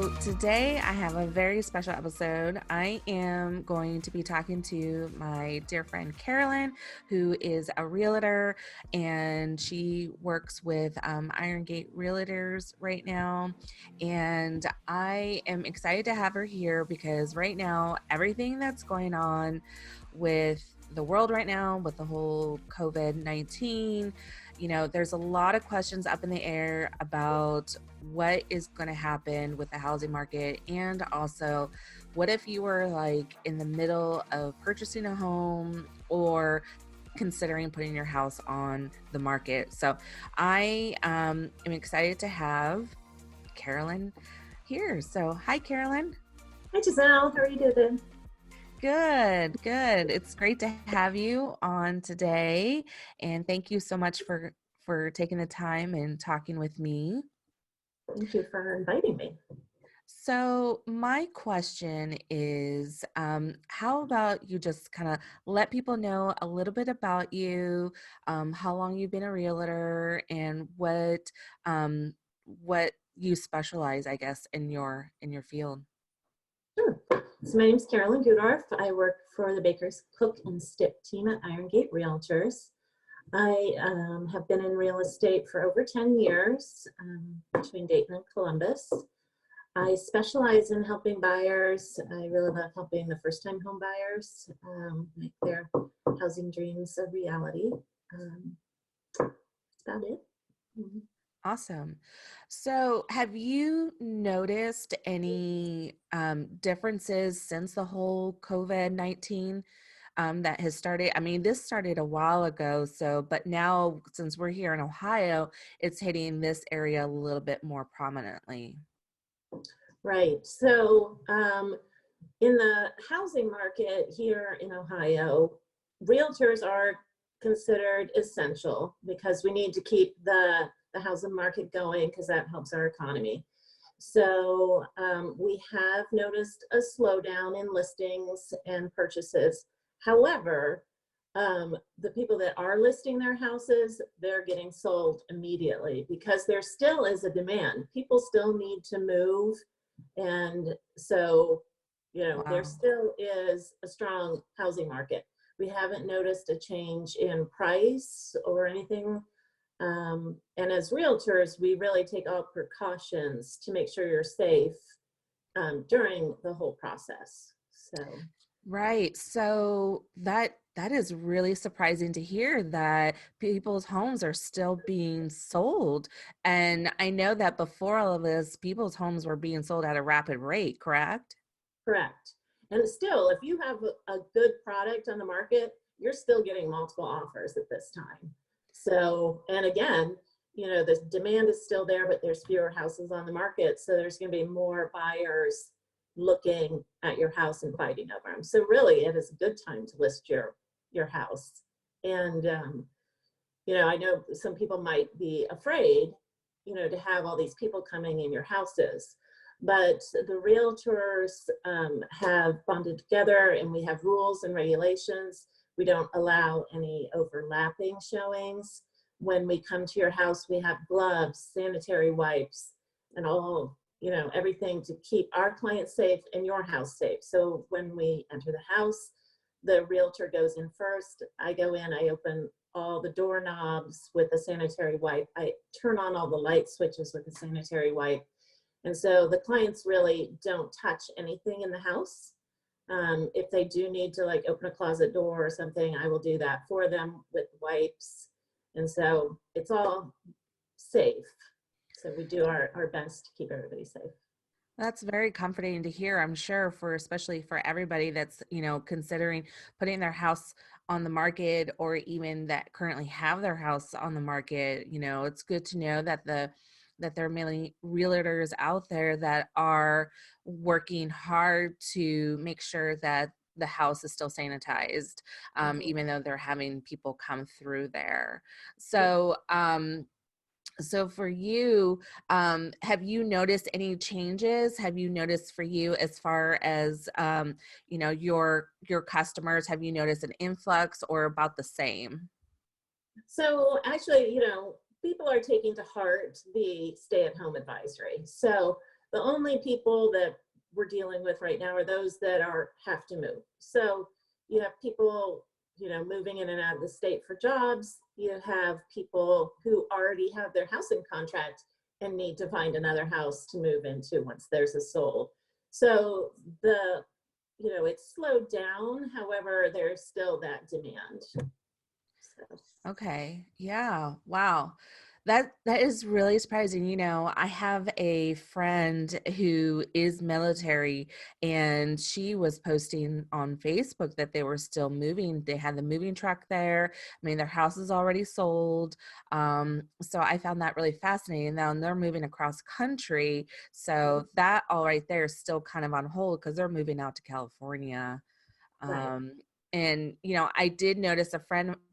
So today I have a very special episode. I am going to be talking to my dear friend Carolyn, who is a realtor, and she works with Irongate Realtors right now. And I am excited to have her here because right now, everything that's going on with the world right now, with the whole COVID-19, there's a lot of questions up in the air about what is going to happen with the housing market. And also, what if you were like in the middle of purchasing a home or considering putting your house on the market? So I am excited to have Carolyn here. So hi, Carolyn. Hi, Gisel. How are you doing? Good, good. It's great to have you on today, and thank you so much for taking the time and talking with me. Thank you for inviting me. So my question is, how about you just kind of let people know a little bit about you, how long you've been a realtor, and what you specialize, I guess, in your field. Sure. So my name is Carolyn Gudorf. I work for the Baker's Cook and Stick team at Irongate Realtors. I have been in real estate for over 10 years between Dayton and Columbus. I specialize in helping buyers. I really love helping the first-time home buyers make their housing dreams a reality. That's about it. Mm-hmm. Awesome. So, have you noticed any differences since the whole COVID-19 that has started? I mean, this started a while ago, but now since we're here in Ohio, it's hitting this area a little bit more prominently. Right. So in the housing market here in Ohio, realtors are considered essential because we need to keep the housing market going because that helps our economy. So we have noticed a slowdown in listings and purchases. However, the people that are listing their houses, they're getting sold immediately because there still is a demand. People still need to move. And so, there Wow. still is a strong housing market. We haven't noticed a change in price or anything. And as realtors, we really take all precautions to make sure you're safe during the whole process. So, Right. So that is really surprising to hear that people's homes are still being sold. And I know that before all of this, people's homes were being sold at a rapid rate, correct? correct. And still, if you have a good product on the market, you're still getting multiple offers at this time. So, and again, the demand is still there, but there's fewer houses on the market. So there's going to be more buyers looking at your house and fighting over them. So really, it is a good time to list your house. And I know some people might be afraid, to have all these people coming in your houses. But the realtors have bonded together, and we have rules and regulations. We don't allow any overlapping showings. When we come to your house, we have gloves, sanitary wipes, and all, everything to keep our clients safe and your house safe. So when we enter the house, the realtor goes in first. I go in, I open all the doorknobs with a sanitary wipe. I turn on all the light switches with a sanitary wipe. And so the clients really don't touch anything in the house. If they do need to like open a closet door or something, I will do that for them with wipes. And so it's all safe. So we do our best to keep everybody safe. That's very comforting to hear, I'm sure, especially for everybody that's, considering putting their house on the market or even that currently have their house on the market. It's good to know that there are many realtors out there that are working hard to make sure that the house is still sanitized, Mhm. even though they're having people come through there. Yep. So for you, have you noticed any changes? Have you noticed for you as far as your customers? Have you noticed an influx or about the same? So actually, people are taking to heart the stay-at-home advisory. So The only people that we're dealing with right now are those that have to move. So you have people, moving in and out of the state for jobs. You have people who already have their housing contract and need to find another house to move into once theirs is sold. So it's slowed down. However, there's still that demand. So. Okay. Yeah. Wow. That is really surprising. I have a friend who is military, and she was posting on Facebook that they were still moving. They had the moving truck there. I mean, their house is already sold. So I found that really fascinating. Now they're moving across country. So that all right there is still kind of on hold because they're moving out to California. Right. Um, and I did notice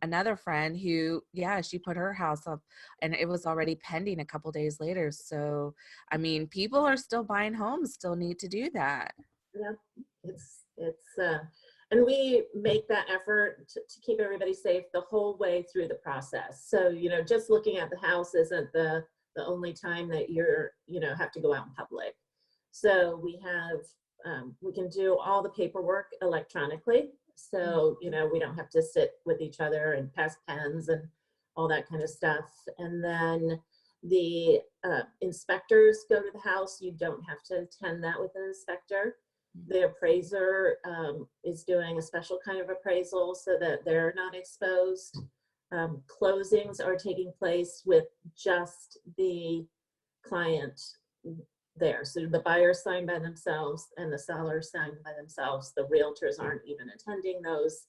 another friend who, yeah, she put her house up and it was already pending a couple days later. So, I mean, people are still buying homes, still need to do that. Yeah, and we make that effort to keep everybody safe the whole way through the process. So, just looking at the house isn't the only time that have to go out in public. So we can do all the paperwork electronically. So, we don't have to sit with each other and pass pens and all that kind of stuff. And then the inspectors go to the house. You don't have to attend that with an inspector. The appraiser is doing a special kind of appraisal so that they're not exposed. Closings are taking place with just the client there. So the buyers sign by themselves and the sellers sign by themselves. The realtors aren't even attending those,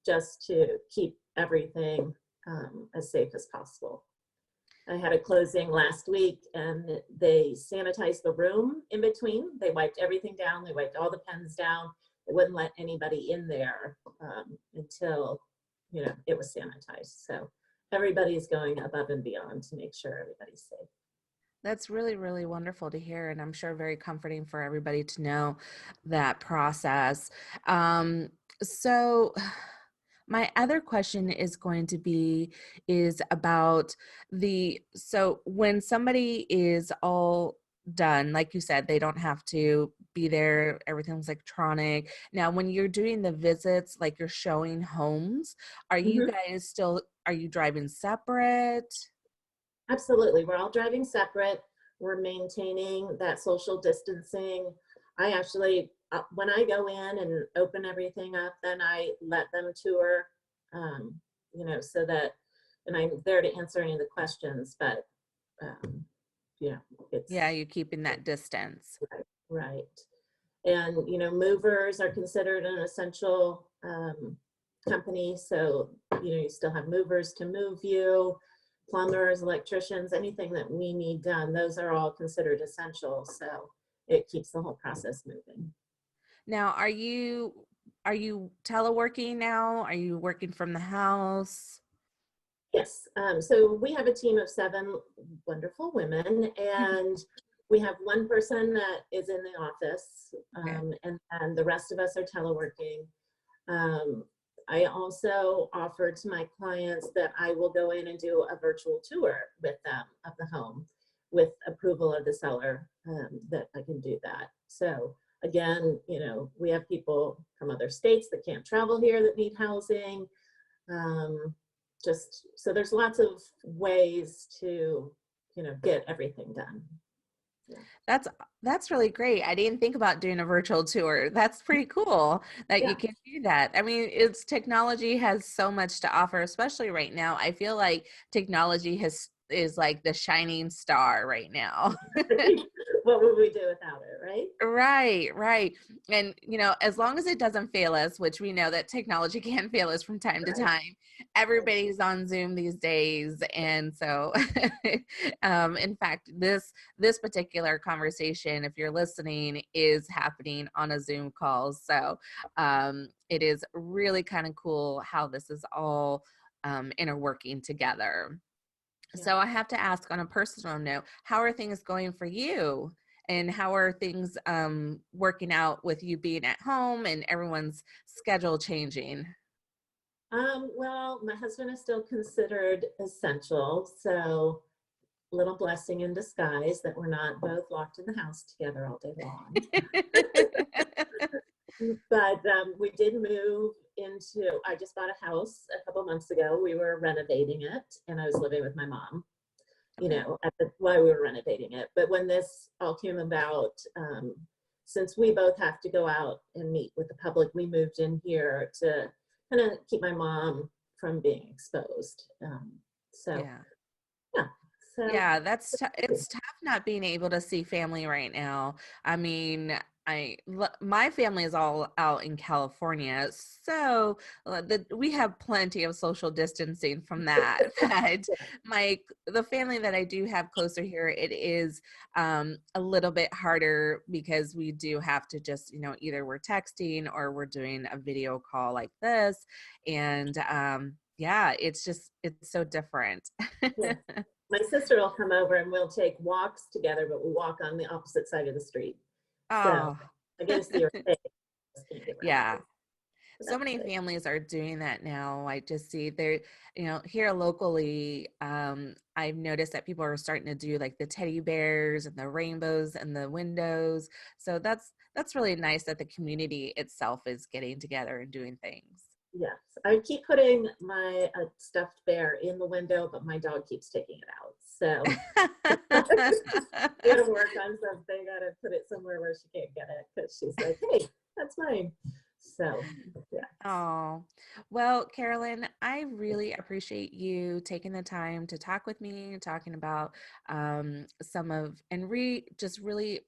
just to keep everything as safe as possible. I had a closing last week and they sanitized the room in between. They wiped everything down. They wiped all the pens down. They wouldn't let anybody in there until, it was sanitized. So everybody's going above and beyond to make sure everybody's safe. That's really, really wonderful to hear. And I'm sure very comforting for everybody to know that process. So my other question is going to be is about so when somebody is all done, like you said, they don't have to be there, everything's electronic. Now, when you're doing the visits, like you're showing homes, are you driving separate? Absolutely. We're all driving separate. We're maintaining that social distancing. I actually, when I go in and open everything up, then I let them tour, so that, and I'm there to answer any of the questions, but, it's Yeah, you're keeping that distance. right. And, movers are considered an essential company. So, you still have movers to move you, plumbers, electricians, anything that we need done. Those are all considered essential. So it keeps the whole process moving. Now, are you teleworking now? Are you working from the house? Yes. So we have a team of 7 wonderful women, and we have one person that is in the office, Okay. and the rest of us are teleworking. I also offer to my clients that I will go in and do a virtual tour with them of the home with approval of the seller, that I can do that. So again, we have people from other states that can't travel here that need housing. Just so there's lots of ways to, get everything done. Yeah. That's really great. I didn't think about doing a virtual tour. That's pretty cool that you Yeah. can do that. I mean, it's technology has so much to offer, especially right now. I feel like technology is like the shining star right now. What would we do without it, right? Right, right. And, as long as it doesn't fail us, which we know that technology can fail us from time to Right. time, everybody's on Zoom these days. And so, in fact, this particular conversation, if you're listening, is happening on a Zoom call. So it is really kind of cool how this is all interworking together. Yeah. So I have to ask on a personal note, how are things going for you? And how are things working out with you being at home and everyone's schedule changing? Well, my husband is still considered essential, so little blessing in disguise that we're not both locked in the house together all day long. But we did move into, I just bought a house a couple months ago. We were renovating it, and I was living with my mom, you know, while we were renovating it. But when this all came about, since we both have to go out and meet with the public, we moved in here to kind of keep my mom from being exposed. So, Yeah. yeah. So, Yeah, it's tough not being able to see family right now. I mean, my family is all out in California, so we have plenty of social distancing from that. But the family that I do have closer here, it is a little bit harder because we do have to just, you know, either we're texting or we're doing a video call like this, and yeah, it's so different. yeah. My sister will come over and we'll take walks together, but we walk on the opposite side of the street. So Oh, I get to see her face. Can't get around yeah. it. So So that's many good. families are doing that now. I just see there, you know, here locally, I've noticed that people are starting to do like the teddy bears and the rainbows and the windows. So that's really nice that the community itself is getting together and doing things. Yes, I keep putting my stuffed bear in the window, but my dog keeps taking it out. So I gotta work on something. Gotta put it somewhere where she can't get it because she's like, "Hey, that's mine." So yeah, Oh, well, Carolyn, I really appreciate you taking the time to talk with me, talking about some of, and just really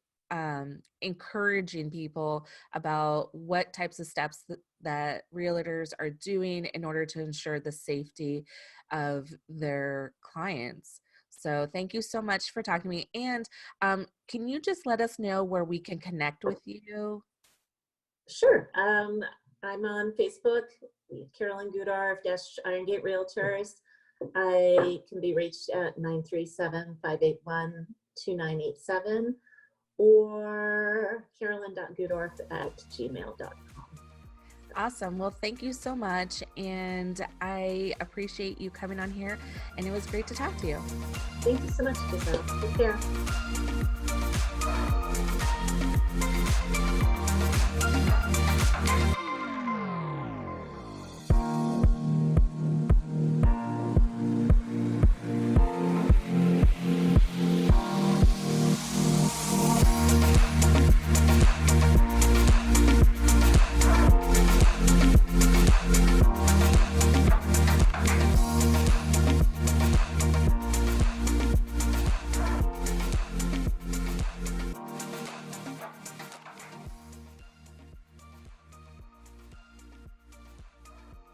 encouraging people about what types of steps that realtors are doing in order to ensure the safety of their clients. So thank you so much for talking to me. And can you just let us know where we can connect with you? sure. I'm on Facebook, Carolyn Gudorf Irongate Realtors. I can be reached at 937-581-2987 or carolyn.gudorf@gmail.com. Awesome. Well, thank you so much. And I appreciate you coming on here. And it was great to talk to you. Thank you so much, Gisel. Take care.